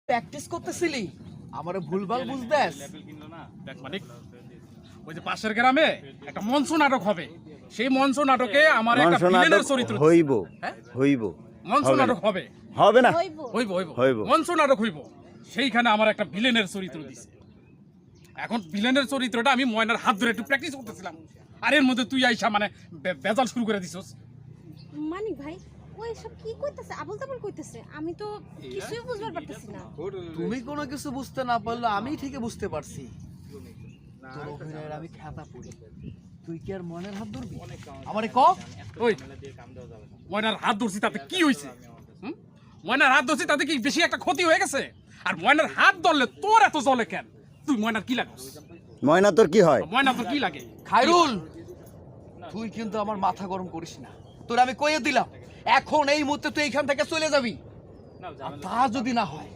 Practice করতেছিলি আমারে ভুলভাল বুঝদেস। দেখ মানিক, ওই যে পাশের গ্রামে একটা মঞ্চ নাটক হবে, সেই মঞ্চ নাটকে আমার একটা ভিলেনের চরিত্র হইব। হ্যাঁ? হইব। মঞ্চ নাটক হবে। হবে না? হইব হইব হইব। মঞ্চ নাটক হইব, সেইখানে আমার একটা ভিলেনের চরিত্র দিছে। এখন ভিলেনের চরিত্রটা আমি ময়নার হাত ধরে একটু প্র্যাকটিস করতেছিলাম, আর এর মধ্যে তুই আইসা মানে বেজাল শুরু করে দিছস। মানিক ভাই ওই সব কি কইতাছে, আবল তাবল কইতাছে, আমি তো কিছুই বুঝবার পারতেছি না। তুমি কোনো কিছু বুঝতে না পারলে আমি ঠিকই বুঝতে পারছি। তোর অভিনয়ের আমি খাতা পড়ি, তুই কি আর মনের হাত ধরবি আমারে ক? ওই ময়নার হাত ধরছি তাতে কি হইছে? ময়নার হাত ধরছি তাতে কি বেশি একটা ক্ষতি হয়ে গেছে? আর ময়নার হাত ধরলে তোর এত জ্বলে কেন? তুই ময়নার কি লাগস? ময়না তোর কি হয়? ময়না তোর কি লাগে? খায়রুল, তুই কিন্তু আমার মাথা গরম করিস না। তোর আমি কইয়ে দিলাম এখন এই মুহূর্তে তুই এইখান থেকে চলে যাবি, আর তা যদি না হয়